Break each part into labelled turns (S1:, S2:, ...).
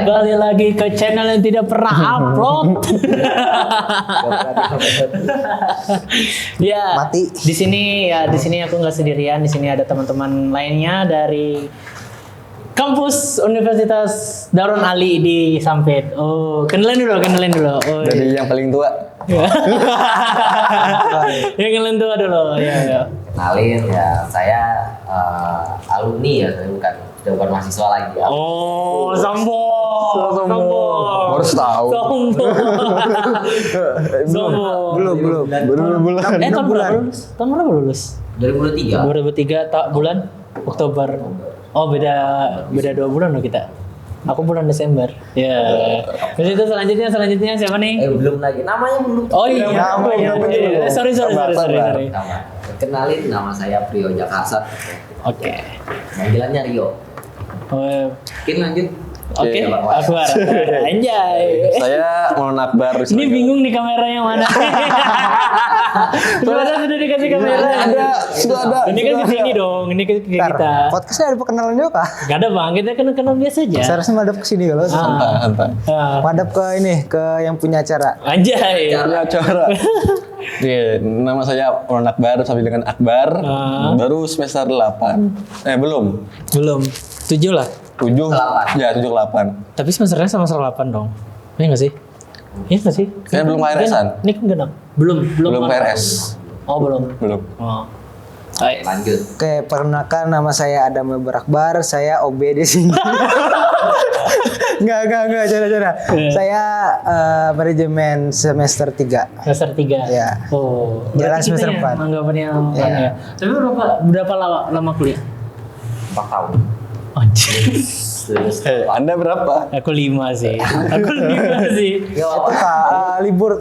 S1: Kembali lagi ke channel yang tidak pernah upload. Ya,
S2: Mati.
S1: di sini aku nggak sendirian. Di sini ada teman-teman lainnya dari kampus Universitas Darun Ali di Sampit. Oh, kenalin dulu. Oh,
S3: Dari yang paling tua.
S1: yang kenalin tua dulu. Ya.
S4: Kenalin ya, saya alumni ya, saya bukan mahasiswa lagi ya.
S1: Oh, sombong.
S3: Baru tahu.
S1: Sombong.
S3: Belum bulan.
S1: Tahun berapa lulus? Tahun berapa lulus?
S4: 2003.
S1: 2003 bulan Oktober. Oh, beda 2 bulan loh kita. Aku bulan Desember. Ya. Terus itu selanjutnya siapa nih?
S4: Belum lagi, namanya belum.
S1: Oh iya.
S2: Namanya belum.
S1: Sorry.
S4: Nama. Kenalin, nama saya Prio Jakarsat.
S1: Oke.
S4: Panggilannya Rio.
S1: Oh,
S4: Mungkin lanjut.
S1: Oke, Akbar. Anjay.
S3: Saya Maulana Akbar.
S1: Ini bingung nih kamera yang mana. Sudah dikasih kamera.
S3: Sudah ada.
S1: Ini kan ke sini dong. Ini ke kita.
S2: Podcastnya ada perkenalan juga kah?
S1: Gak ada bang, kita kenal biasa aja.
S2: Seharusnya madep ke sini kalau.
S3: Santai.
S2: Madep ke ini, ke yang punya acara.
S1: Anjay.
S3: Punya acara. Iya, nama saya Maulana Akbar, sambil dengan Akbar. Baru semester 8. Belum.
S1: 7 lah.
S3: 7. Ya, 7 8.
S1: Tapi semesternya sama 8 dong. Iya nggak sih? Iya nggak sih?
S3: Kan belum KRS-an.
S1: Ini kan genap. Belum
S3: KRS.
S1: Oh belum.
S3: Oh.
S1: Baik.
S4: Lanjut.
S2: Oke, perkenalkan nama saya Adam Akbar, saya OB di sini. Enggak, cara. Saya manajemen semester 3.
S1: Semester 3.
S2: Ya.
S1: Oh.
S2: Jalan
S1: Berarti
S2: semester
S1: kita
S2: 4.
S1: Anggapannya ya. Tapi berapa lama kuliah?
S4: 4 tahun.
S1: Anjir.
S3: Anda berapa?
S1: Aku 5 sih.
S2: Itu kak libur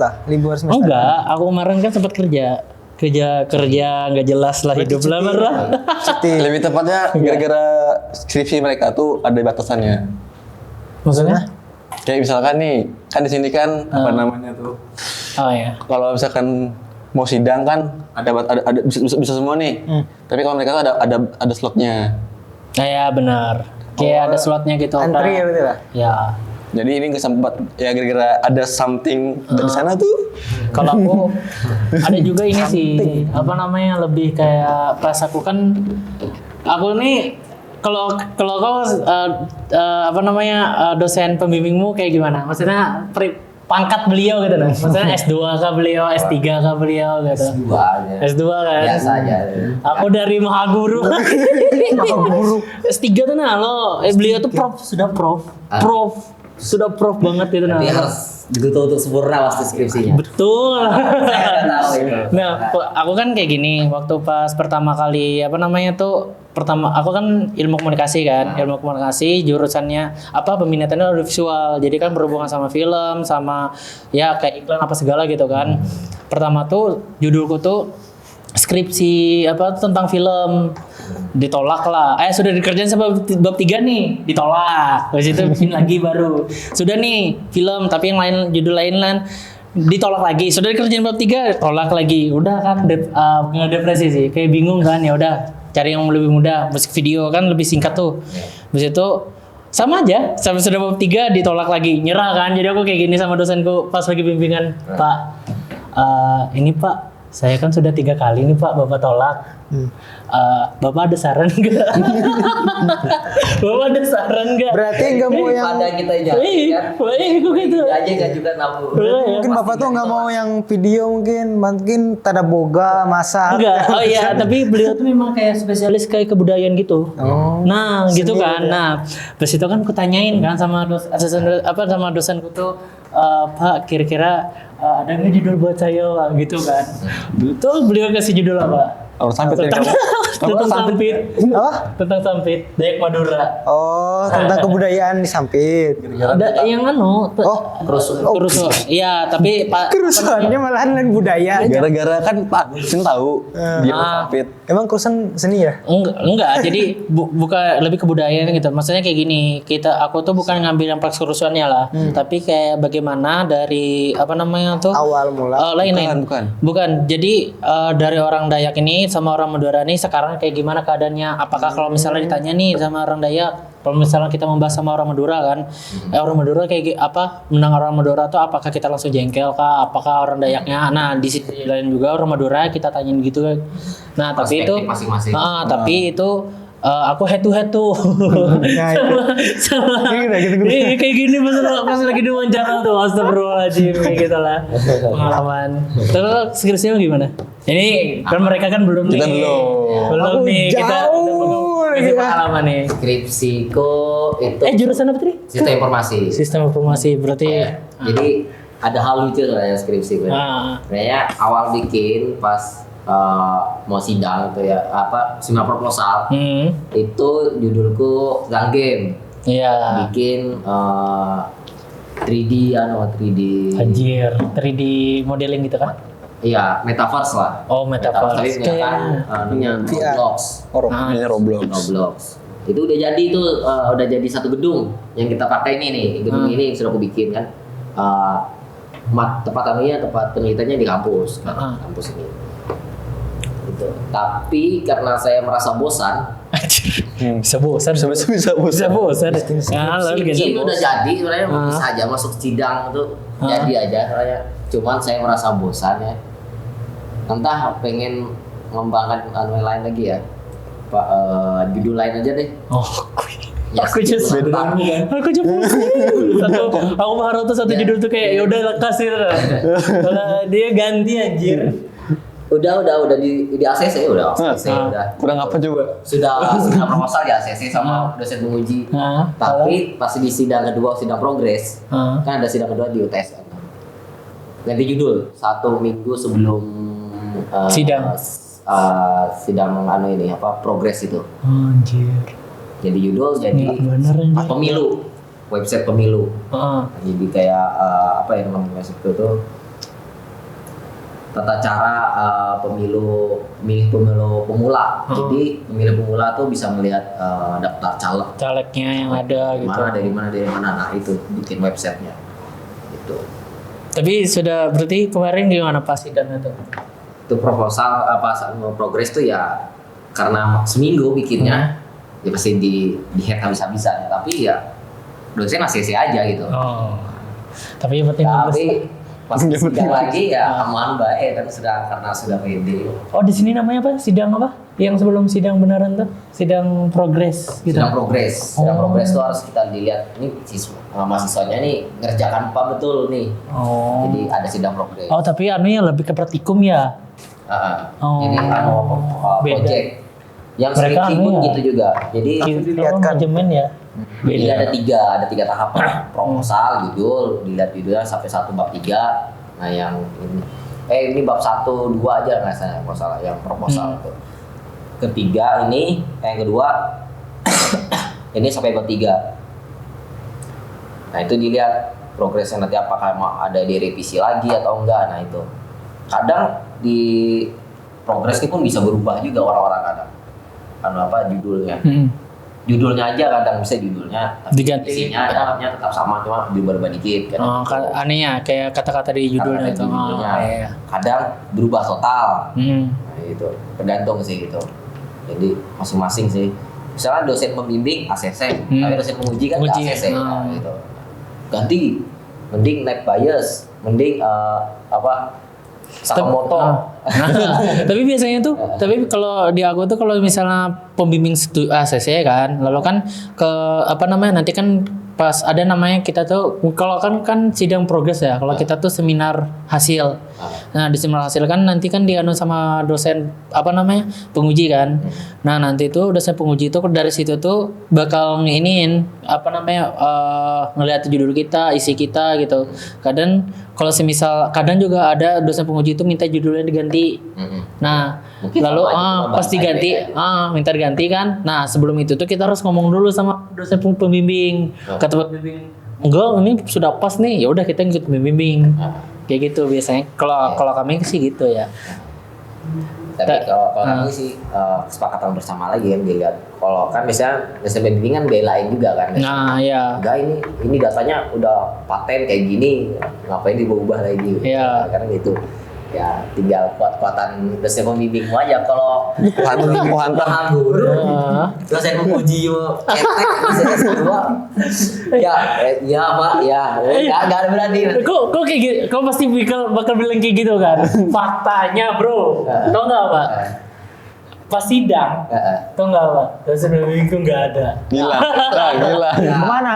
S2: semester.
S1: Enggak, aku kemarin kan sempat kerja nggak jelas lah hidup lah marah.
S3: Lebih tepatnya gara-gara skripsi mereka tuh ada batasannya.
S1: Maksudnya?
S3: Kayak misalkan nih, kan di sini kan apa namanya tuh?
S1: Oh ya.
S3: Kalau misalkan mau sidang kan ada bisa semua nih. Tapi kalau mereka tuh ada slotnya.
S1: Ya benar. Kayak ada slotnya gitu.
S2: Antri ya betul lah.
S1: Ya.
S3: Jadi ini nggak sempat ya gara-gara ada something di sana tuh.
S1: Kalau aku ada juga ini sih apa namanya lebih kayak pas aku kan aku nih kalau kau apa namanya dosen pembimbingmu kayak gimana? Maksudnya pangkat beliau gitu nah. Maksudnya S2 kah beliau, S3 kah beliau gitu.
S4: S2 aja.
S1: S2 kan.
S4: Biasa aja.
S1: Aku dari Mahaguru. S3 tuh nah lo beliau tuh sudah prof banget itu nah.
S4: Tapi harus ditutup untuk sempurna pasti skripsinya.
S1: Betul.
S4: Saya nggak tahu itu.
S1: Nah, aku kan kayak gini waktu pas pertama kali aku kan ilmu komunikasi kan, ilmu komunikasi jurusannya peminatannya audiovisual. Jadi kan berhubungan sama film, sama ya kayak iklan apa segala gitu kan. Pertama tuh judulku tuh skripsi tentang film. Ditolak lah. Sudah dikerjain sampai bab 3 nih, ditolak. Habis itu bikin lagi baru. Sudah nih film tapi yang lain judul lain ditolak lagi. Sudah dikerjain bab 3, tolak lagi. Udah kan depresi sih. Kayak bingung kan, ya udah cari yang lebih mudah. Musik video kan lebih singkat tuh. Habis itu sama aja, sampai sudah bab 3 ditolak lagi. Nyerah kan. Jadi aku kayak gini sama dosenku pas lagi bimbingan, "Pak, ini Pak, saya kan sudah 3 kali nih Pak, Bapak tolak. Bapak ada saran nggak? Bapak ada saran nggak?
S2: Berarti nggak mau yang
S4: Pada kita jangan.
S1: Kok gitu?
S4: Aja nggak juga namu.
S2: mungkin bapak tuh nggak mau yang video mungkin tada boga masak.
S1: Enggak. Oh iya, tapi beliau tuh memang kayak spesialis kayak kebudayaan gitu. Nah, gitu kan. Nah, pas itu kan kutanyain kan sama sama dosenku tuh, "Pak, kira-kira ada nggak judul buat saya Pak?" gitu kan. Betul, beliau kasih judul apa?
S3: Orang Sampit ini kamu.
S1: Tentang Sampit.
S2: Apa?
S1: Tentang Sampit, Dayak Madura.
S2: Oh, tentang kebudayaan di Sampit.
S1: Ada yang kerusuhan. Iya, tapi Pak
S2: Kerusuhannya malahan lain budaya.
S3: Gara-gara kan Pak Sin tahu dia Sampit.
S2: Emang kerusuhan seni ya?
S1: Enggak. Jadi bukan lebih kebudayaan gitu. Maksudnya kayak gini, aku tuh bukan ngambil yang pas kerusuhannya lah, tapi kayak bagaimana dari
S2: Awal mula.
S1: Bukan. Jadi dari orang Dayak ini sama orang Madura nih sekarang kayak gimana keadaannya? Apakah kalau misalnya ditanya nih sama orang Dayak, Kalau misalnya kita membahas sama orang Madura kan, orang Madura kayak apa? Mendengar orang Madura tuh apakah kita langsung jengkel kah? Apakah orang Dayaknya? Nah di sisi lain juga orang Madura kita tanyain gitu kan. Nah tapi itu,
S4: Perspektif masing-masing.
S1: tapi itu aku head to head tuh
S2: Nah, itu.
S1: sama
S2: Gitu.
S1: kayak gini pas lagi diwawancara tuh astagfirullahaladzim kayak gitu lah pengalaman. Terus skripsinya gimana? Ini kan mereka kan belum
S3: Kita
S1: nih.
S3: belum.
S2: Aku
S1: Nih kita
S2: jauh
S1: udah
S2: lagi,
S1: pengalaman nih.
S4: Skripsiku itu
S1: Jurusan apa tadi?
S4: sistem informasi.
S1: Sistem informasi berarti.
S4: Jadi ada hal lucu sebenarnya skripsi gue.
S1: Ah.
S4: Sebenarnya awal bikin pas mau sidang itu ya apa seminar proposal itu judulku tentang game.
S1: Iya.
S4: Bikin 3D 3D.
S1: Anjir, 3D modeling gitu kan?
S4: Iya, metaverse lah.
S1: Oh, metaverse.
S4: Tapi menggunakan namanya
S2: VR.
S4: Roblox.
S3: Ini Roblox.
S4: Roblox. Itu udah jadi tuh udah jadi satu gedung yang kita pakai ini nih. Gedung ini sudah aku bikin kan. Tempat penelitiannya di kampus, kan? Kampus ini. Gitu. Tapi karena saya merasa bosan,
S1: Anjir. Bisa bosan.
S3: Bisa
S1: bosan. Ya, lalu
S4: ini udah jadi sebenarnya bisa aja masuk sidang tuh jadi aja sebenarnya. Cuman saya merasa bosan ya. Entah pengen mengembangkan lain lagi ya. Pak judul lain aja deh.
S1: Oh,
S4: Ya,
S1: aku just
S4: sedang kan.
S1: aku just aku mah tuh satu judul tuh kayak yaudah lekas gitu. Kalau dia ganti anjir.
S4: Udah di ACC udah ACC udah.
S3: Kurang apa coba?
S4: Sudah proposal di ACC sama dosen penguji. Tapi pas di sidang kedua sidang progres kan ada sidang kedua di UTS kan. Ganti judul 1 minggu sebelum
S1: Sidang.
S4: Sidang ini apa progres itu.
S1: Anjir.
S4: Jadi judul jadi
S1: bener anjir.
S4: pemilu, website pemilu. Jadi kayak apa ya namanya itu tuh tata cara milih pemilu pemula. Jadi pemilih pemula tuh bisa melihat daftar
S1: Calegnya yang ada gitu.
S4: dari mana nah itu bikin websitenya gitu.
S1: Tapi sudah berarti kemarin gimana pas sidangnya tuh?
S4: Itu proposal mau progres tuh ya karena seminggu bikinnya ya pasti di head habis-habisan, tapi ya dosen ACC aja gitu.
S1: Oh. Tapi yang penting
S4: Tapi pas sidang lagi ya aman baik kan karena sudah pede.
S1: Oh, di sini namanya apa? Sidang apa? Yang sebelum sidang beneran tuh? Sidang progres gitu.
S4: Sidang progres tuh harus kita dilihat ini mahasiswanya nih ngerjakan apa betul nih.
S1: Oh.
S4: Jadi ada sidang progres.
S1: Oh, tapi anunya lebih ke praktikum ya.
S4: Jadi project yang
S1: Mereka
S4: skripsi pun
S1: ya.
S4: gitu juga. Jadi
S2: dilihatkan.
S1: manajemen ya.
S4: Jadi ada tiga tahapan. Proposal, judul, dilihat judulnya sampai 1 bab 3. Nah yang ini bab 1, 2 aja nggak salah proposal yang proposal itu. Ketiga ini, yang kedua ini sampai bab 3. Nah itu dilihat progresnya nanti apakah mau ada direvisi lagi atau enggak. Nah itu kadang di progres ini pun bisa berubah juga orang-orang kadang. Judulnya. Judulnya aja kadang bisa judulnya tapi
S1: Diganti.
S4: isinya dalamnya tetap sama cuma berubah dikit kan.
S1: Oh, aneh ya kayak kata-kata di judulnya itu. Iya.
S4: Kadang berubah total.
S1: Hmm.
S4: Nah, itu tergantung sih gitu. Jadi masing-masing sih. Misalnya dosen pembimbing ACC, tapi dosen penguji kan nggak ACC. Nah, gitu. Ganti, mending net bias, mending Sakamoto.
S1: Tapi biasanya tuh, tapi kalau di aku tuh kalau misalnya pembimbing ACC kan, lalu kan ke nanti kan pas ada namanya kita tuh kalau kan sidang progres ya, kalau kita tuh seminar hasil. Nah di seminar hasil kan nanti kan dianu sama dosen penguji kan. Nah nanti tuh dosen penguji itu dari situ tuh bakal nginiin ngelihat judul kita, isi kita gitu. Kalau semisal kadang juga ada dosen penguji itu minta judulnya diganti. Nah
S4: Mungkin
S1: lalu pas diganti minta diganti kan. Nah sebelum itu tuh kita harus ngomong dulu sama dosen pembimbing. Kata pembimbing enggak ini sudah pas nih, ya udah kita ngikut pembimbing. Kayak gitu biasanya. Kalau kami sih gitu ya.
S4: Tapi kalau kami sih kesepakatan bersama lagi kan dilihat. Kalau kan misalnya dosen pembimbing kan belain juga kan.
S1: Nah ya.
S4: Enggak ini datanya udah paten kayak gini, ngapain diubah lagi?
S1: Iya.
S4: Karena gitu. Ya tinggal kuat-kuatan dosen pembimbingmu aja. Kalau
S3: Hantam.
S4: guru, dosen memuji ketek misalnya semua. Ya Pak, ya nggak ada berani.
S1: Kok kayak gitu? Kau pasti bakal bilang kayak gitu kan? Faktanya bro, tau nggak Pak? Pas sidang, tau nggak Pak? Dosen pembimbingku nggak ada.
S3: Gila. Gila.
S2: Kemana?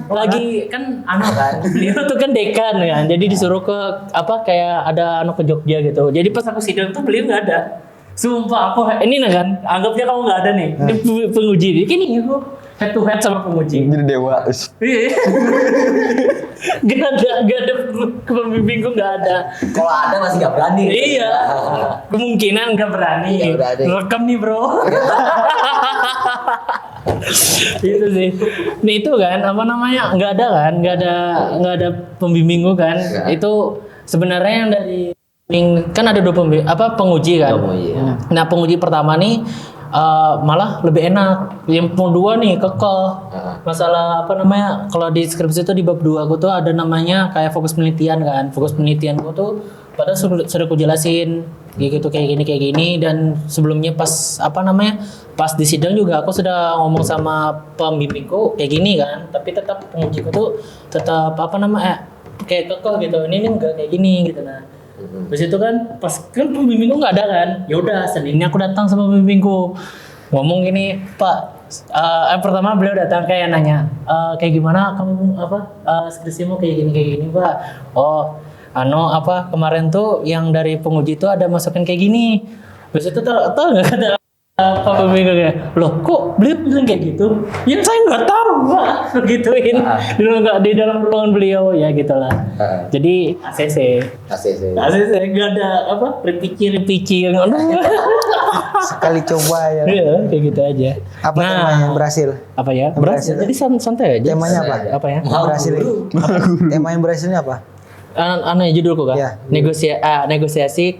S1: Lagi kan kan beliau tuh kan dekan kan, jadi disuruh ke apa kayak ada ke Jogja gitu. Jadi pas aku sidang tuh beliau nggak ada. Sumpah aku ini nah kan, anggapnya kamu nggak ada nih. Ini penguji, ini aku head to head sama penguji.
S3: Jadi dewa.
S1: Iya. Gak ada pembimbingku nggak ada.
S4: Kalau ada masih nggak berani.
S1: Iya. Kemungkinan nggak berani.
S4: Nggak berani.
S1: Rekam nih bro. Itu sih. Nih itu kan apa namanya nggak ada pembimbingku kan. Itu sebenarnya yang dari kan ada dua penguji kan. Nah penguji pertama nih malah lebih enak. Yang kedua nih kekeh. Masalah apa namanya? Kalau di skripsi itu di bab 2 aku tuh ada namanya kayak fokus penelitian kan. Fokus penelitianku tuh padahal sudah aku jelasin kayak gini dan sebelumnya pas apa namanya? Pas di sidang juga aku sudah ngomong sama pembimbingku kayak gini kan. Tapi tetap pengujiku tuh tetap apa namanya? Kayak kekeh gitu. Ini enggak kayak gini gitu nah. Terus itu kan pas kan pembimbingku nggak ada kan, ya udah Seninnya aku datang sama pembimbingku ngomong gini Pak, pertama beliau datang kayak nanya kayak gimana kamu skripsimu kayak gini Pak. Oh kemarin tuh yang dari penguji itu ada masukan kayak gini. Terus itu tau nggak kata Pak pembimbingnya, loh kok beliau bilang kayak gitu? Ya saya nggak tahu Pak, begituin di dalam ruangan beliau ya gitulah. Jadi ACC nggak ada repici yang
S2: Sekali coba ya.
S1: Iya kayak gitu aja.
S2: Apa temanya berhasil?
S1: Apa ya? Berhasil. Jadi santai aja.
S2: Temanya apa?
S1: Apa ya?
S2: Berhasil. Tema yang berhasilnya apa?
S1: Aneh judulku kan?
S2: Ya.
S1: Negosiasi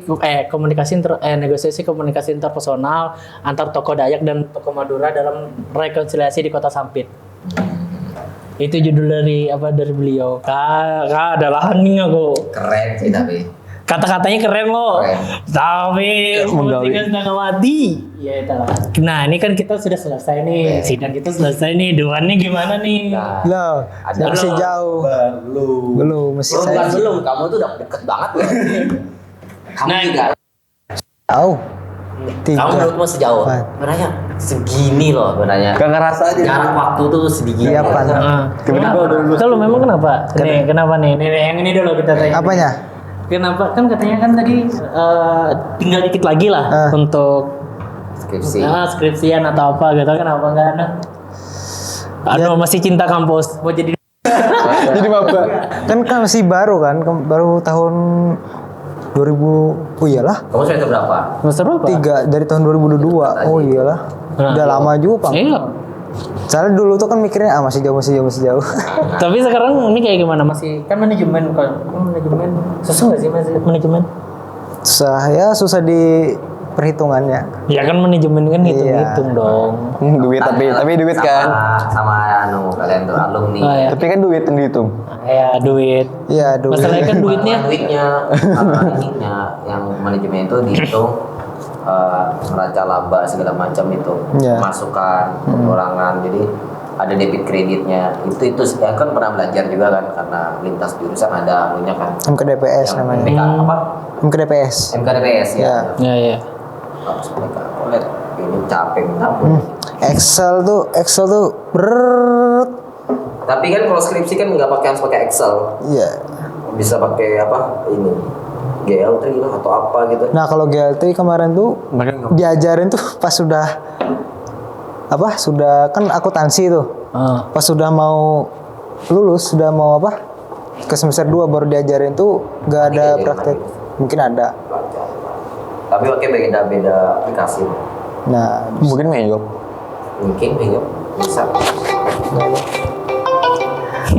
S1: komunikasi interpersonal antar tokoh Dayak dan tokoh Madura dalam rekonsiliasi di Kota Sampit. Itu judul dari beliau. Adalah hening aku.
S4: Keren sih tapi.
S1: Kata-katanya keren loh.
S4: Keren.
S1: Tapi musika setengah mati. Ya itulah. Nah, ini kan kita sudah selesai nih. Sidang kita selesai nih. Duannya gimana nih?
S4: Nah,
S2: Loh,
S4: ada
S2: masih jauh. Belum, masih
S4: bukan
S2: saya.
S4: belum, kamu tuh udah deket banget loh. Kamu
S1: Nah,
S4: juga.
S2: Tahu.
S4: Kamu menurutmu sejauh?
S2: Empat.
S4: Sebenarnya segini loh sebenarnya.
S3: Gak ngerasa aja.
S4: Jarak waktu tuh sedikit.
S2: Iya, Pan.
S3: Tiba-tiba udah lulus.
S1: Kalau memang kenapa? Nih, kenapa nih? Nih, yang ini dulu kita tanya.
S2: Apanya?
S1: Kenapa? Kan katanya kan tadi tinggal dikit lagi lah untuk
S4: Skripsi.
S1: skripsian atau apa gitu. Kenapa enggak ada? Aduh, masih cinta kampus. Mau jadi
S3: Jadi bapak.
S2: Kan masih baru kan, baru tahun 2000. Oh iyalah.
S4: Kamu semester berapa?
S1: semester berapa?
S2: 3 dari tahun 2022. Oh iyalah. Udah lama juga, Pak.
S1: Iya.
S2: Soalnya dulu tuh kan mikirnya masih jauh.
S1: Tapi sekarang ini kayak gimana? Masih kan manajemen susah nggak sih manajemen?
S2: Susah di perhitungannya.
S1: Ya kan manajemen kan hitung-hitung dong.
S3: Duit tapi duit kan.
S4: Sama kalian tuh alumni.
S1: Oh, ya.
S3: Tapi kan duit yang dihitung.
S1: Ya duit.
S2: Iya, dulu.
S1: Masalahnya kan duitnya.
S4: Duitnya, ininya yang manajemen itu dihitung neraca laba segala macam itu,
S2: Iya.
S4: masukan, pengurangan, jadi ada debit kreditnya. Itu saya kan pernah belajar juga kan karena lintas jurusan ada anunya kan.
S2: MKDPS
S4: Yang
S2: namanya.
S4: MPK apa?
S2: MKDPS.
S4: MKDPS ya.
S2: Iya.
S1: Ya.
S4: Harus mereka lihat ini capek minta ampun.
S2: Excel tuh berat.
S4: Tapi kan kalau skripsi kan nggak harus pakai Excel,
S2: Iya.
S4: bisa pakai apa ini GL3 lah atau apa gitu.
S2: Nah, kalau GLT kemarin tuh diajarin tuh pas sudah kan akuntansi tuh. Pas sudah mau lulus, sudah mau ke semester 2 baru diajarin tuh nggak ada praktek. Mungkin ada.
S4: Tapi pakai beda-beda aplikasi.
S2: Nah,
S3: Mungkin Meyok.
S4: Mungkin ya bisa.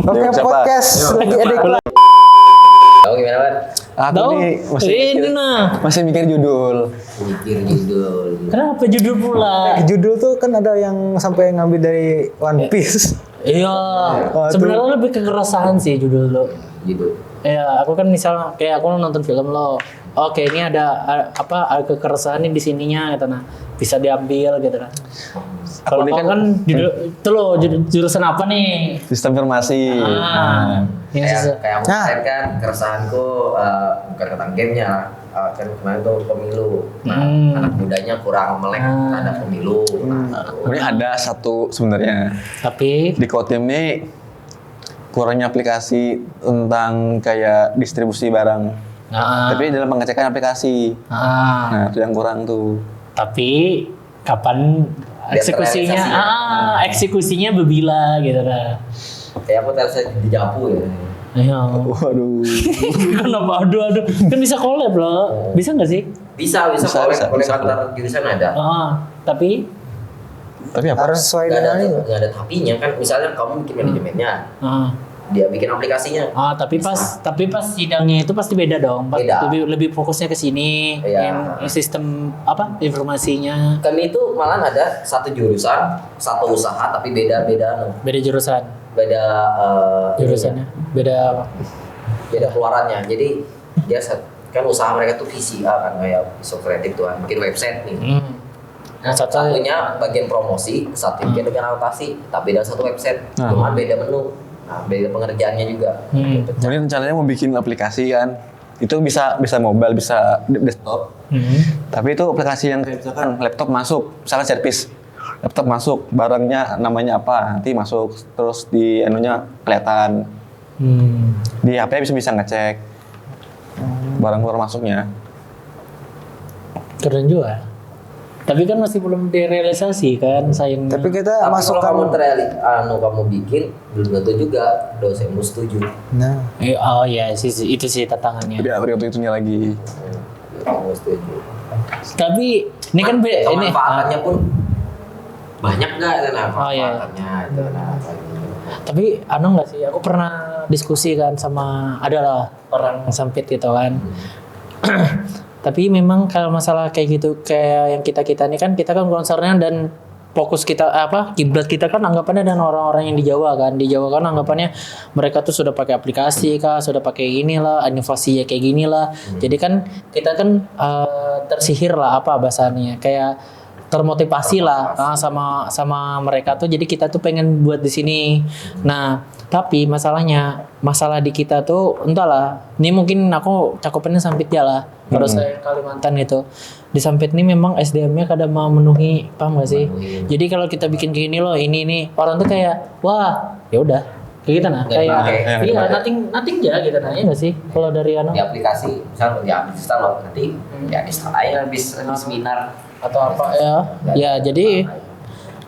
S2: oke,
S3: Siapa?
S2: podcast lagi edit.
S4: Tahu gimana, Pak?
S3: Aku
S1: Tahu?
S3: nih
S1: Ini nah.
S3: masih mikir judul.
S4: Mikir judul.
S1: Kenapa judul pula?
S2: Judul tuh kan ada yang sampai ngambil dari One Piece.
S1: Iya.
S2: Oh,
S1: Sebenarnya lebih ke keresahan sih judul lo.
S4: gitu.
S1: Ya, aku kan misal kayak aku nonton film lo. Oke, ini ada ada kekerasan nih di sininya gitu nah. Bisa diambil gitu nah. Kalau
S3: ini
S1: kau kan itu lo jurusan apa nih?
S3: Sistem informasi.
S1: Ini
S4: Kayak aku kemarin kan keresahanku bukan tentang gamenya, kan kemarin tuh pemilu. Nah, anak mudanya kurang melek terhadap pemilu.
S3: Ini ada satu sebenarnya
S1: tapi
S3: di Kotim ini kurangnya aplikasi tentang kayak distribusi barang. Tapi dalam pengecekan aplikasi. Nah, itu yang kurang tuh.
S1: Tapi kapan eksekusinya? Eksekusinya berbila gitu lah.
S4: Kayak aku terasa di Japu ya.
S1: Ayo.
S3: Waduh.
S1: Kenapa? Aduh. Kan bisa collab loh. Bisa nggak sih?
S4: Bisa antar jurusan ada.
S1: Tapi
S3: apa?
S2: Harus sesuai dengan itu.
S4: Nggak ada tapinya kan. Misalnya kamu bikin manajemennya, dia bikin aplikasinya.
S1: Tapi pas sidangnya itu pasti beda dong.
S4: Beda.
S1: Lebih fokusnya ke sini.
S4: Iya.
S1: Yang sistem informasinya.
S4: Kami itu malah ada satu jurusan, satu usaha tapi beda
S1: Beda jurusan.
S4: beda
S1: Jurusannya. Beda.
S4: beda keluarannya. Jadi dia kan usaha mereka tuh VCA kan kayak software kreatif tuh kan, bikin website nih. Nah, satunya bagian promosi, satu bagian anotasi, tapi dalam satu website, cuma beda menu, beda pengerjaannya juga.
S3: Jadi rencananya mau bikin aplikasi kan, itu bisa mobile, bisa desktop. Tapi itu aplikasi yang kayak misalkan laptop masuk, misalkan service, laptop masuk, barangnya namanya apa, nanti masuk, terus di anunya kelihatan. Di HP bisa ngecek barang keluar masuknya.
S1: Keren juga. Tapi kan masih belum direalisasi kan sayangnya.
S2: Tapi kita masuk
S4: kalau kamu bikin belum tentu juga dosenmu setuju.
S2: Nah,
S1: iya sih itu sih tantangannya.
S3: Jadi waktu itunya lagi.
S4: Kamu setuju.
S1: Tapi ini kan ini
S4: manfaatannya pun banyak nggak itu manfaatannya itu
S1: Tapi nggak sih, aku pernah diskusi kan sama adalah orang sampit gitu kan. Tapi memang kalau masalah kayak gitu, kayak yang kita ini kan kita kan concernnya dan fokus kita kiblat kita kan anggapannya dan orang-orang yang di Jawa kan. Di Jawa kan anggapannya mereka tuh sudah pakai aplikasi kah, sudah pakai inilah, inovasi ya kayak gini lah. Jadi kan kita kan tersihir lah bahasanya, kayak termotivasi lah sama mereka tuh. Jadi kita tuh pengen buat di sini. Nah, tapi masalah di kita tuh entahlah. Ini mungkin aku cakupannya sampit ya lah. Kalau saya Kalimantan gitu. Di sampit ini memang SDM-nya kadang memenuhi, paham gak sih? Jadi kalau kita bikin gini loh, ini orang tuh kayak wah, ya udah. Kayak gitu nah. Kayak iya, nothing aja gitu nah. Iya gak sih? Kalau dari
S4: di aplikasi, misalnya di aplikasi lo nanti ya di aja habis seminar
S1: atau apa ya jadi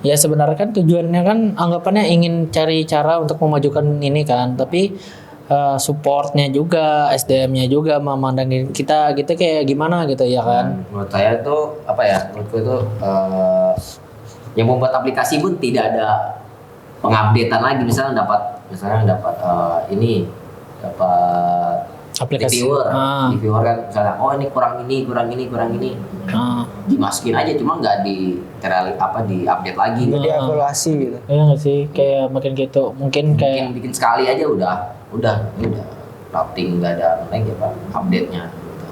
S1: ya sebenarnya kan tujuannya kan anggapannya ingin cari cara untuk memajukan ini kan, tapi supportnya juga, SDM-nya juga memandangin kita gitu kayak gimana gitu ya kan.
S4: Menurut saya tuh menurutku itu yang membuat aplikasi pun tidak ada pengupdatean lagi. Misalnya dapat
S1: aplikasi
S4: reviewer kan misalnya ini kurang ini dimasukin aja, cuma nggak di update lagi.
S2: jadi evaluasi gitu.
S1: Iya nggak sih, kayak makin gitu mungkin kayak
S4: bikin sekali aja udah routing, nggak ada lagi update-nya gitu.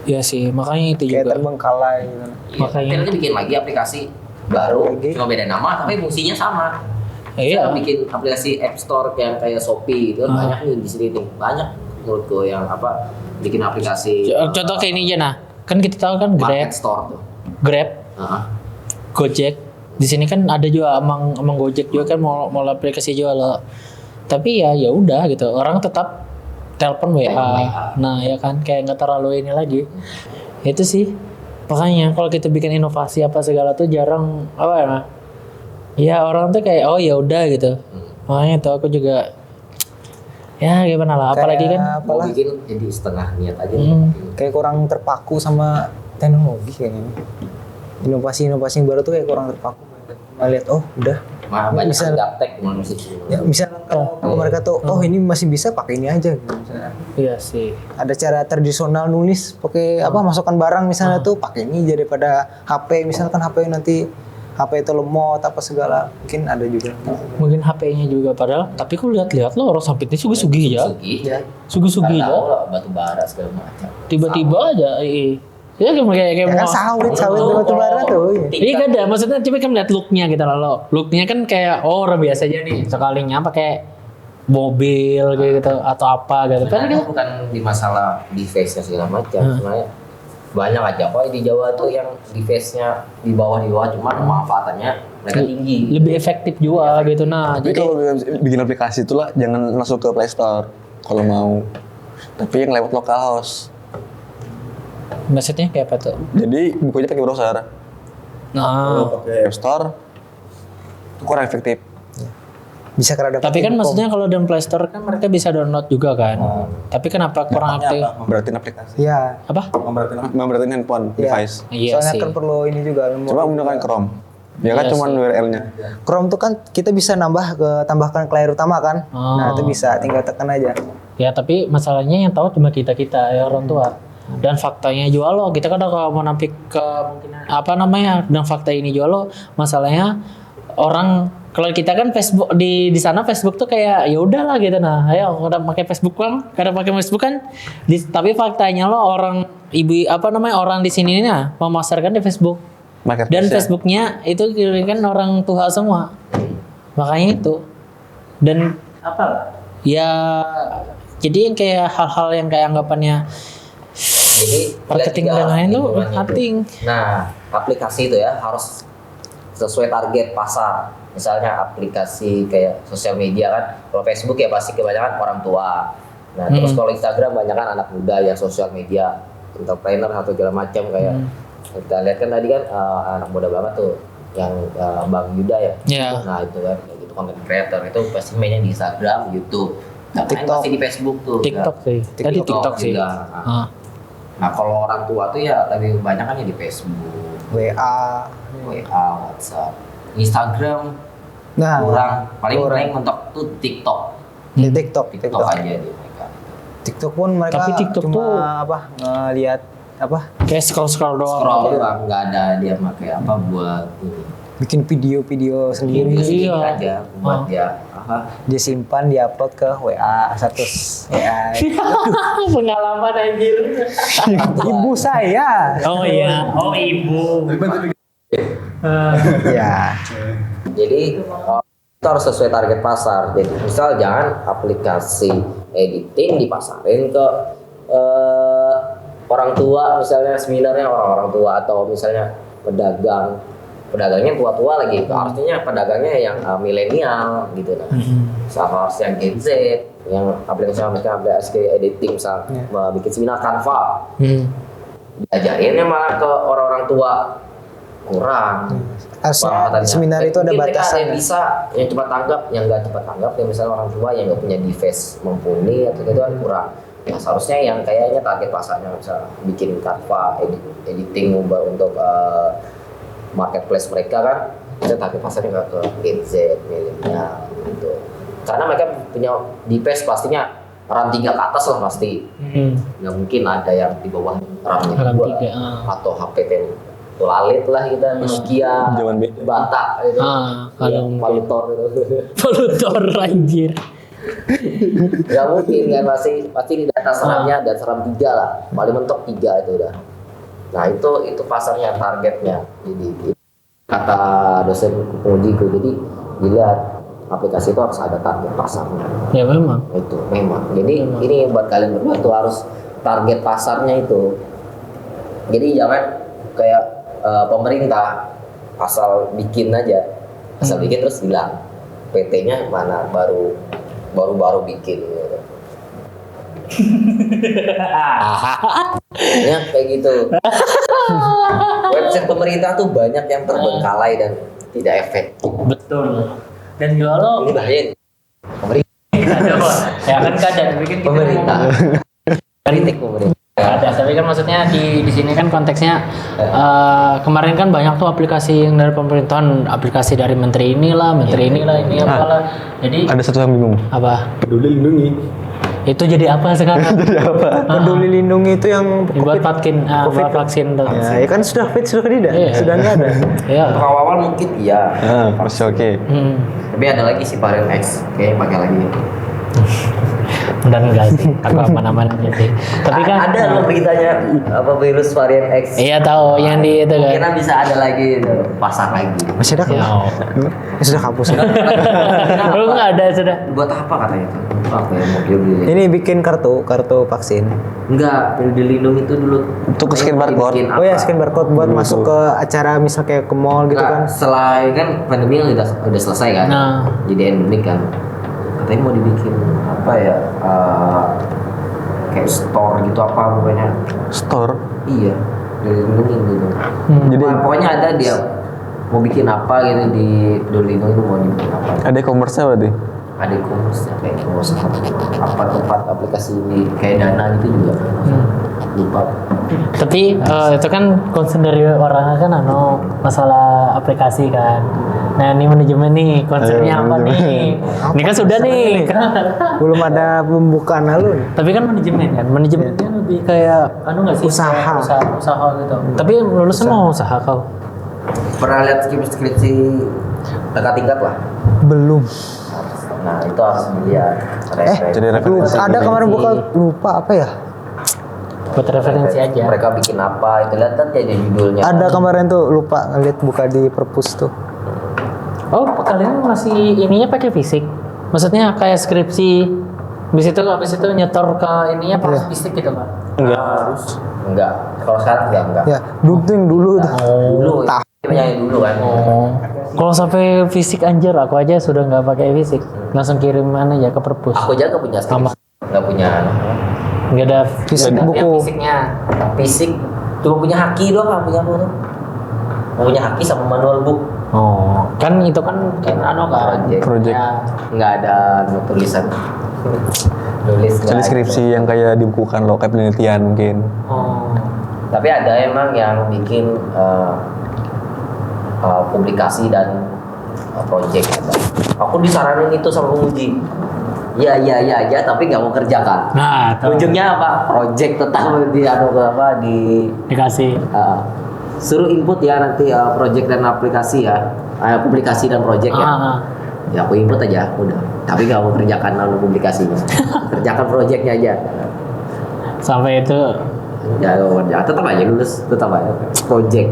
S1: Iya sih, makanya itu
S2: kayak
S1: juga
S2: terbengkalai gitu.
S1: Makanya
S4: nanti bikin lagi aplikasi baru cuma beda nama tapi fungsinya sama.
S1: Iya.
S4: Saya bikin aplikasi App Store yang kayak Shopee gitu banyak nih di sini nih, banyak menurutku yang bikin aplikasi.
S1: Contoh kayak ini aja nah, kan kita tahu kan
S4: Market Store tuh.
S1: Grab, Gojek. Di sini kan ada juga emang Gojek juga kan mau aplikasi juga loh. Tapi ya udah gitu, orang tetap telepon WA. Nah ya kan kayak nggak terlalu ini lagi. Itu sih makanya kalau kita bikin inovasi apa segala tuh jarang ya orang tuh kayak ya udah gitu. Makanya itu aku juga ya gimana lah, apalagi kan
S4: mau bikin jadi setengah niat aja.
S2: Kayak kurang terpaku sama teknologi kayaknya. Inovasi baru tuh kayak kurang terpaku. Lihat udah
S4: banyak kan gaptek manusia.
S2: Ya misalnya kalau mereka tuh ini masih bisa pakai ini aja gitu misalnya.
S1: Iya sih.
S2: Ada cara tradisional nulis pakai masukkan barang misalnya tuh pakai ini daripada HP, misalkan HP nanti HP itu lemot apa segala, mungkin ada juga.
S1: Mungkin HP-nya juga padahal. Tapi aku lihat-lihat lo orang Sampit ini sugih-sugih ya. Sugih-sugih
S4: Nggak
S1: ya.
S4: tahu lah, batu bara segala macam.
S1: Tiba-tiba aja. Ya kayak
S2: Ya kan sawit batu bara tuh. Iya.
S1: Iya kan ada, maksudnya coba kan lihat looknya gitu loh. Looknya kan kayak orang biasa aja nih. Sekalinya pakai mobil gitu atau apa gitu.
S4: Sebenarnya bukan di masalah device-nya segala macam, sebenarnya banyak aja kok di Jawa tuh yang device-nya di bawah cuma pemanfaatannya mereka tinggi.
S1: Lebih efektif juga gitu. Nah,
S3: Tapi
S1: jadi
S3: kalau bikin aplikasi itulah jangan langsung ke Play Store kalau mau. Tapi yang lewat localhost.
S1: maksudnya kayak apa tuh?
S3: Jadi bukunya pakai browser. Kalau
S1: Nah,
S3: pakai App Store itu kurang efektif.
S2: Bisa karena dapat
S1: tapi kan
S2: info.
S1: maksudnya kalau dalam Play Store kan mereka bisa download juga kan. Tapi kenapa kurang aktif?
S3: Memberatin aplikasi.
S2: Iya.
S1: Apa?
S3: Memberatin handphone,
S2: Iya.
S3: device.
S1: Iya
S2: Soalnya
S1: sih.
S2: kan perlu ini juga.
S3: Coba menggunakan Chrome. Ya kan
S1: Iya
S3: cuman
S1: sih.
S3: URL-nya.
S2: Chrome tuh kan kita bisa tambahkan ke layar utama kan. Nah, itu bisa tinggal tekan aja.
S1: Ya tapi masalahnya yang tahu cuma kita ya orang tua. Dan faktanya juga lo, kita kan kalau mau nampik kemungkinan apa namanya, dan fakta ini juga lo, masalahnya orang kalau kita kan Facebook di sana Facebook tuh kayak ya udahlah gitu, nah ayo udah pakai Facebook kan, karena pakai Facebook kan, tapi faktanya lo orang orang di sini nih memasarkan di Facebook.
S3: Marketplace
S1: Dan
S3: ya.
S1: Facebooknya itu kan orang tua semua, makanya itu. Dan apa? Ya jadi yang kayak hal-hal yang kayak anggapannya
S4: Jadi
S1: marketing dan lain tuh marketing.
S4: Nah, aplikasi itu ya harus sesuai target pasar. Misalnya aplikasi kayak sosial media kan, kalau Facebook ya pasti kebanyakan orang tua. Nah, terus kalau Instagram banyak kan anak muda yang sosial media, entrepreneur atau segala macam kayak kita lihat kan tadi kan anak muda banget tuh yang Bang Yuda ya.
S1: Iya.
S4: Nah, itu kan kayak gitu content creator itu pasti mainnya di Instagram, YouTube. Nah,
S2: TikTok.
S4: pasti di Facebook tuh.
S1: TikTok sih. Tadi TikTok sih.
S4: juga.
S1: Ah.
S4: Nah, kalau orang tua tuh ya lebih banyak kan ya di Facebook,
S2: WA.
S4: WhatsApp, Instagram,
S2: Nah,
S4: paling
S2: kurang.
S4: mentok tuh TikTok.
S2: Di TikTok.
S4: TikTok aja di mereka.
S2: TikTok pun mereka
S1: Tapi TikTok
S2: cuma
S1: tuh-
S2: ngelihat apa?
S1: Kayak scroll doang.
S4: Scroll doang, nggak ada dia pakai apa buat ini.
S2: Bikin video-video sendiri.
S4: Video sendiri
S1: Iya.
S4: aja buat dia apa?
S2: Dia simpan, dia upload ke WA status WA.
S1: Pengalaman anjir.
S2: Ibu saya.
S1: Oh iya. Oh ibu.
S2: Ya.
S4: Jadi itu harus sesuai target pasar. Jadi misal jangan aplikasi editing dipasarin ke orang tua, misalnya seminarnya orang-orang tua, atau misalnya pedagangnya tua-tua lagi. Artinya pedagangnya yang milenial gitu nah. Sama harus yang Gen Z, yang aplikasi editing misal bikin seminar Canva. Diajarinnya malah ke orang-orang tua kurang.
S2: Harusnya
S4: Pemahamannya.
S2: seminar itu ada
S4: Mungkin mereka
S2: batasan.
S4: yang bisa yang cepat tanggap, yang nggak cepat tanggap, yang misalnya orang tua yang nggak punya device mumpuni atau gitu kan kurang. Nah, seharusnya yang kayaknya target pasarnya bisa bikin Canva, editing untuk marketplace mereka kan, itu target pasarnya nggak ke Gen Z, milenial gitu. Karena mereka punya device pastinya RAM 3 ke atas lah pasti. Nggak mungkin ada yang di bawah RAM-nya
S1: RAM
S4: 2
S1: 3,
S4: atau HP lalit lah kita, Nokia,
S3: Zaman beda.
S4: Bata gitu.
S1: Kalau
S4: Valutor gitu.
S1: Polutor anjir.
S4: Gak mungkin kan, pasti di data seramnya dan seram 3 lah, paling mentok 3 itu udah. Nah itu pasarnya, targetnya. Jadi kata dosen pengujiku, jadi dilihat aplikasi itu harus ada target pasarnya.
S1: Ya memang.
S4: Itu memang. Jadi ini buat kalian berdua tuh harus target pasarnya itu. Jadi jangan kayak pemerintah asal bikin aja, asal bikin terus hilang. PT-nya mana baru bikin gitu. Ya kayak gitu. Website pemerintah tuh banyak yang terbengkalai dan tidak efektif.
S1: Betul. Dan juga lo
S4: Ini bahaya nih. Pemerintah.
S1: ya kan kadang bikin kita
S4: Pemerintah. Kritik pemerintah.
S1: ada, tapi kan maksudnya di sini kan konteksnya kemarin kan banyak tuh aplikasi yang dari pemerintahan, aplikasi dari menteri inilah, menteri inilah, ini apalah. Jadi
S3: Ada satu yang bingung.
S1: apa?
S3: Peduli lindungi.
S1: Itu jadi apa sekarang?
S2: Peduli lindungi itu yang
S1: Buat vaksin tuh.
S2: ya kan sudah tidak,
S1: Iya.
S2: sudah nggak ada.
S1: Iya.
S4: Untuk awal mungkin iya.
S3: Masih oke.
S4: Tapi ada lagi sih varian X, kayaknya pakai lagi.
S1: Dan enggak sih, aku aman-aman aja sih. Tapi kan
S4: ada loh beritanya apa virus varian X.
S1: Iya tahu yang di itu kan.
S4: Kemungkinan bisa ada lagi pasang lagi.
S2: Masih ada kan?
S1: Ya.
S2: Ya, sudah hapus.
S1: Lu nggak ada sudah.
S4: Buat apa katanya tuh? Apa ya mau beli?
S2: Ini bikin kartu vaksin.
S4: Enggak, peduli lindungi itu dulu.
S3: Untuk scan barcode.
S4: Bikin
S2: Oh ya,
S4: apa?
S2: scan barcode buat masuk ke acara misal kayak ke mall gitu kan.
S4: Selain kan pandemi udah selesai kan.
S1: Nah.
S4: Jadi endemik kan. Katanya mau dibikin apa ya? Kayak store gitu apa pokoknya.
S3: Store.
S4: Iya, dilindungi gitu.
S3: Jadi
S4: Pokoknya ada dia mau bikin apa gitu di peduli lindungi itu mau dibikin apa.
S3: ada e-commerce berarti.
S4: Ada e-commerce kayak e-commerce apa tempat aplikasi ini kayak Dana gitu juga. Lupa.
S1: Tapi itu kan concern dari orang kan masalah aplikasi kan. Nah ini manajemen nih concernnya
S3: Ayo,
S1: apa
S3: manajemen.
S1: nih? Ini kan sudah nih.
S2: Belum ada pembukaan lalu nih.
S1: Tapi kan manajemennya lebih kayak nggak sih?
S2: Usaha.
S1: Kayak usaha gitu. Tapi lulusnya mau usaha kau?
S4: Pernah lihat skripsi kakak tingkat lah.
S2: Belum.
S4: Nah itu harus dilihat.
S3: Jadi
S2: Lupa,
S3: referensi.
S2: ada kemarin buka lupa apa ya?
S1: Buat referensi aja.
S4: Mereka bikin apa itu lihat aja judulnya.
S2: Ada kemarin tuh lupa ngeliat buka di perpus tuh.
S1: Oh kalian masih ininya pakai fisik? Maksudnya kayak skripsi. Habis itu nyetor ke ininya proses fisik gitu kan?
S4: Enggak. Kalau sekarang enggak.
S2: Ya, dulu tuh yang dulu tuh.
S4: Dulu
S2: Tah.
S4: yang dulu kan.
S1: Oh. Kalau sampai fisik anjir, aku aja sudah nggak pakai fisik. Langsung kirim aja ke perpus.
S4: Aku aja nggak punya skripsi. Nggak punya.
S1: Nggak ada
S2: Fisik
S1: nggak ada
S2: buku.
S1: yang fisiknya.
S4: Fisik cuma punya haki doang, nggak punya apa tuh. Nggak punya haki sama manual book.
S1: Oh, kan itu kan kan kan.
S3: Project.
S1: Ya.
S4: Nggak ada tulisan. Tulis nggak
S3: Jadi
S4: ada.
S3: skripsi yang kayak dibukukan lo kayak penelitian mungkin.
S1: Oh.
S4: Tapi ada emang yang bikin publikasi dan project. Aku disaranin itu sama penguji. Ya, tapi nggak mau kerjakan.
S1: Nah, tuh.
S4: Ujungnya apa? Project tetap di
S1: Dikasih.
S4: suruh input ya nanti project dan aplikasi ya, publikasi dan project ya. Ya aku input aja, udah. Tapi nggak mau kerjakan publikasinya. Kerjakan projectnya aja.
S1: Sampai itu.
S4: Ya, tetap aja lulus, tetap aja project.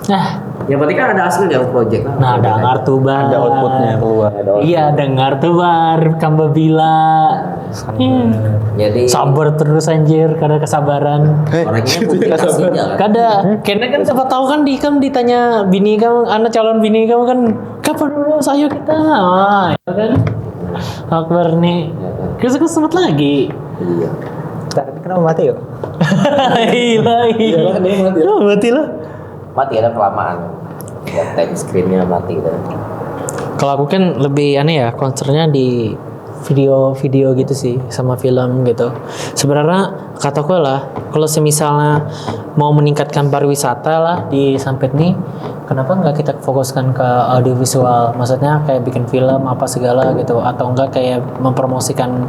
S1: Nah,
S4: Yang penting kan ada hasilnya project.
S1: nah dengar tuh bar.
S3: Ada outputnya keluar.
S1: Iya, dengar tuh bar. Kamba bila.
S4: Jadi
S1: Sabar terus anjir, karena kesabaran.
S4: orangnya publikasinya kan.
S1: Kada, karena kan siapa tahu kan ditanya bini kamu, anak calon bini kamu kan kapan dulu sayo kita, ya kan? Akbar nih, kita sempet lagi.
S4: Iya.
S2: Tapi kenapa mati yuk?
S1: Iya, mati lah.
S4: Mati ada kelamaan. Ya, time screen-nya mati gitu.
S1: Kalau aku kan lebih aneh ya, concernnya di video-video gitu sih, sama film gitu. Sebenarnya kataku lah, kalau semisalnya mau meningkatkan pariwisata lah di Sampit nih, kenapa nggak kita fokuskan ke audiovisual? Maksudnya kayak bikin film apa segala gitu, atau enggak kayak mempromosikan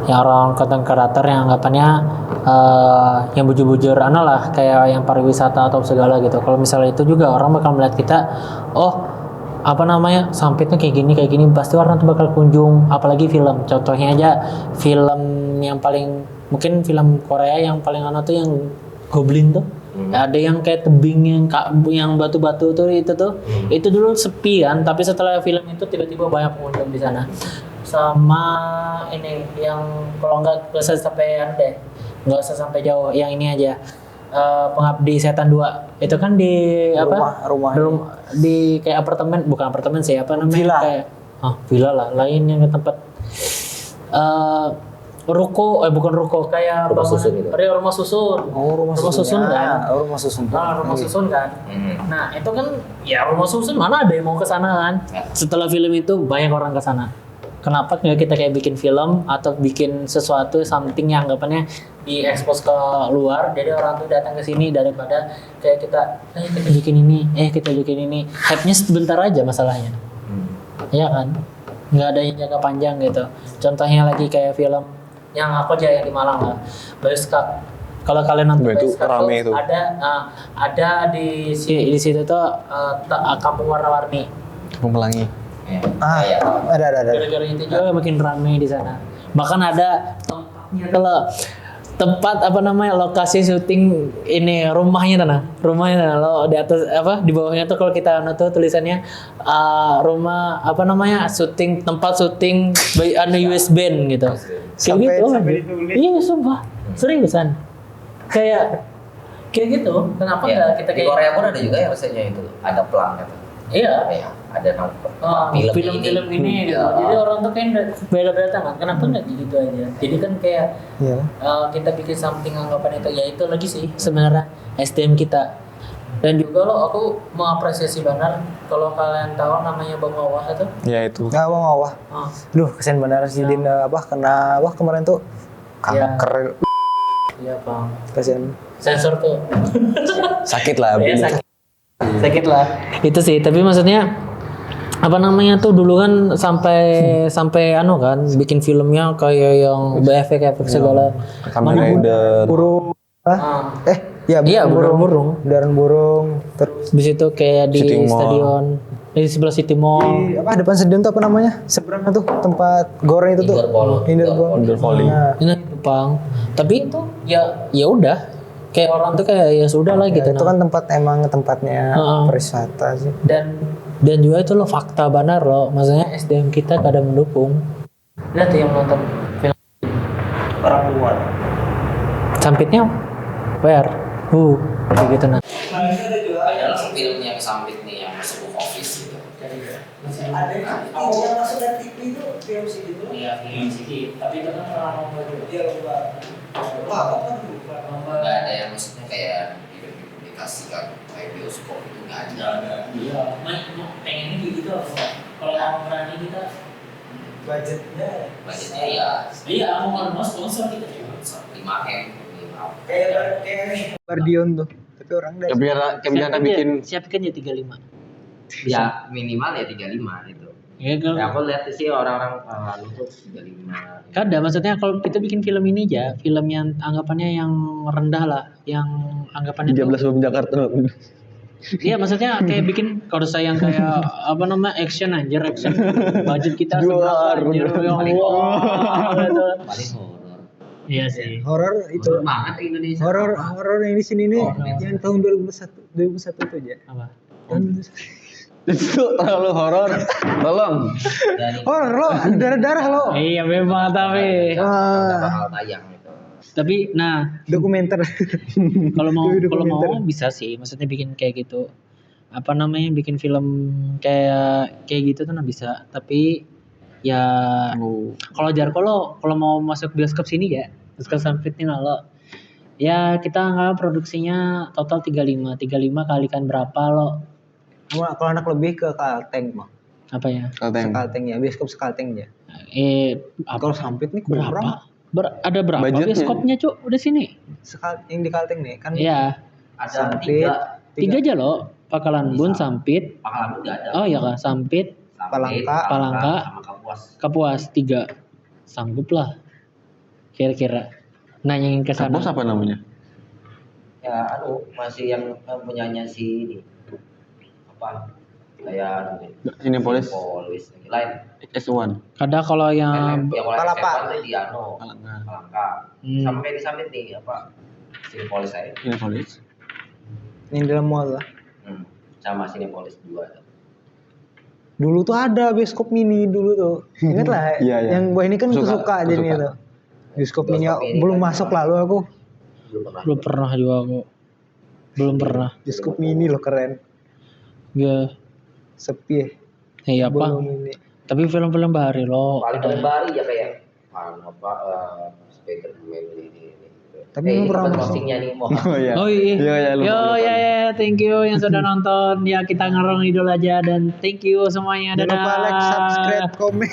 S1: yang orang content creator yang anggapannya yang bujur-bujur lah, kayak yang pariwisata atau segala gitu. Kalau misalnya itu juga orang bakal melihat kita, oh apa namanya Sampitnya kayak gini pasti orang tuh bakal kunjung, apalagi film. Contohnya aja film yang paling mungkin film Korea yang paling tuh yang Goblin tuh. Ada yang kayak tebing yang batu-batu tuh itu tuh. Itu dulu sepi kan, tapi setelah film itu tiba-tiba banyak pengunjung di sana. Sama ini yang kalau nggak usah sampai deh, nggak usah sampai jauh, yang ini aja. Pengabdi Setan 2 itu kan di
S2: Rumah.
S1: di kayak apartemen, bukan apartemen sih, apa namanya,
S2: Villa.
S1: kayak villa lah, lain yang ke tempat ruko, bukan ruko, kayak
S4: Rumah
S1: bangunan-
S4: susun gitu.
S1: rumah susun.
S2: Oh, rumah
S1: susun kan.
S2: Oh, rumah susun.
S1: Rumah susun kan. Nah, itu kan ya rumah susun, mana ada yang mau ke sana kan. Setelah film itu banyak orang ke sana. Kenapa nggak kita kayak bikin film atau bikin sesuatu something yang anggapannya diekspos ke luar, jadi orang tuh datang ke sini daripada kayak kita bikin ini, kita bikin ini. Hype-nya sebentar aja masalahnya. Iya kan? Nggak ada yang jangka panjang gitu. Contohnya lagi kayak film yang aku aja yang di Malang lah. Bioskop. Kalau kalian nonton
S3: Itu
S1: bioskop
S3: rame
S1: tuh
S3: itu.
S1: ada di situ tuh kampung warna-warni.
S3: Pelangi.
S4: Ya.
S2: Ah,
S4: Ya.
S2: ada.
S1: Gara-gara itu juga makin ramai di sana. Bahkan ada tempatnya kalau tempat apa namanya lokasi syuting ini rumahnya lo di atas apa di bawahnya tuh kalau kita tuh tulisannya rumah apa namanya tempat syuting US Band gitu. Kayak gitu. Iya sumpah seriusan kayak gitu. Kenapa
S4: Ya.
S1: nggak kita
S4: Di
S1: kayak
S4: Korea pun ada juga ya rasanya itu, ada pelang gitu.
S1: iya.
S4: Ya, ada
S1: film-film ini gitu. Jadi orang tuh kayak beda-beda kan. Kenapa nggak gitu aja? Jadi kan kayak
S2: Iya.
S1: kita bikin something anggapan itu ya itu lagi sih sebenarnya SDM kita. Dan juga aku mengapresiasi benar kalau kalian tahu namanya Bang Wawah itu.
S3: Ya itu.
S2: Nggak mau wah.
S1: Oh,
S2: Duh, kesian benar si Dina kena kemarin tuh kanker.
S1: iya Bang.
S2: Kasian.
S1: Sensor tuh.
S3: Sakit lah.
S1: Ya, sakit lah. Itu sih, tapi maksudnya apa namanya tuh dulu kan sampai kan bikin filmnya kayak yang efek segala.
S3: Kamen Rider.
S2: Burung.
S1: Iya, burung.
S2: Daran burung. Terus
S1: Di situ kayak di
S3: City Mall.
S1: stadion, di sebelah City Mall.
S2: di depan stadion tuh apa namanya? Seberangnya tuh tempat goreng itu tuh. Indoor
S3: volley.
S2: Nah,
S1: Ini Jepang. Tapi itu ya udah kayak orang tuh kayak ya sudah lah gitu.
S2: itu kan tempatnya
S1: Heeh.
S2: perwisata sih.
S1: Dan juga itu loh fakta benar loh. Maksudnya SDM kita kadang mendukung. Lihat tuh yang nonton film
S2: Orang luar.
S1: Sampitnya where? Kayak gitu nah.
S4: Ada film yang sampit nih yang masuk box office gitu.
S2: Ada yang masuk dari TV itu film sih gitu.
S1: Iya, film sedikit. Tapi itu kan pernah nonton juga.
S2: Iya, apa kan?
S4: Nggak ada yang maksudnya kayak dikasihkan kayak bioskop itu nggak ada.
S1: Iya, pengennya gitu kalau mau berani kita.
S4: Budgetnya ya
S1: Iya, mau sponsor kita juga.
S4: 5M.
S2: Kayak Bardion tuh. Tapi orang dari
S3: Kebiasaan bikin
S1: Siapkan ya 35.
S4: Ya minimal ya 35 gitu.
S1: Ya kalau
S4: Ya, aku lihat sih orang-orang itu 35.
S1: kada maksudnya kalau kita bikin film ini aja, film yang anggapannya yang rendah lah, yang anggapannya
S3: 13 sebelum Jakarta.
S1: Iya maksudnya kayak bikin kalau saya yang kayak apa namanya action budget kita seberapa anjir yang wah gitu.
S4: Paling horor.
S1: Iya sih.
S2: horor itu.
S4: Horor banget Indonesia.
S2: Horor yang di sini nih yang tahun 2001 itu aja.
S1: Apa?
S3: Itu terlalu horor. Tolong.
S4: Dari
S2: Horor lo, darah-darah lo.
S1: Iya memang tapi
S4: bakal tayang gitu.
S1: tapi nah
S2: Dokumenter.
S1: kalau mau
S2: Dokumenter.
S1: bisa sih maksudnya bikin kayak gitu apa namanya bikin film kayak gitu tuh nah bisa tapi ya kalau mau masuk bioskop sini ya bioskop Sampit nih lo ya kita anggap produksinya total 35 kalikan berapa lo
S2: Kalau anak lebih ke Kalteng mah.
S1: apa ya
S2: Sekalteng ya, bioskop Sekalteng ya.
S1: apa
S2: Kalau Sampit nih kurang.
S1: berapa ada berapa
S3: Budgetnya.
S1: bioskopnya cuk udah sini
S2: Yang di Kalteng nih kan.
S1: iya
S4: Ada
S2: Sampit,
S1: 3 aja lo Pakalan Bun Sampit
S4: Pakalan nggak ada.
S1: oh ya kak Sampit Palangka.
S4: sama Kapuas.
S1: Kapuas 3 sanggup lah kira-kira nanyangin ke sana
S3: Bos apa namanya?
S4: Ya masih yang punyanya si ini apa kayak
S3: Cinepolis.
S4: Polis lain.
S3: S1.
S1: kadang kalau yang
S4: Yang oleh
S2: Palapa.
S4: Palapa itu di Palangka. Sampai di samping nih apa Cinepolis saya.
S3: Cinepolis.
S2: Yang di dalam mall lah.
S4: Sama Cinepolis 2.
S2: Dulu tuh ada bioskop mini dulu tuh. Ingat lah.
S3: Iya, iya.
S2: Yang gua ini kan
S3: Suka,
S2: suka jadinya
S3: suka.
S2: tuh. Bioskop mini
S4: Bioskop mini
S2: belum
S4: kan
S2: masuk
S4: sama.
S2: lalu aku.
S1: belum pernah juga aku belum pernah
S2: Bioskop mini loh keren.
S1: ya
S2: Sepi.
S1: apa
S2: Belum ini.
S1: tapi film-film bahari lo
S4: Paling baru ya kayak apa Spider-Man ini.
S2: Tapi memang kurang
S4: ini
S2: masuk.
S4: postingnya nih mau.
S3: Oh iya.
S1: oh iya
S3: Iya, lupa.
S1: ya thank you yang sudah nonton ya kita ngerong idol aja dan thank you semuanya
S2: Jangan
S1: dadah
S2: lupa like, subscribe, komen.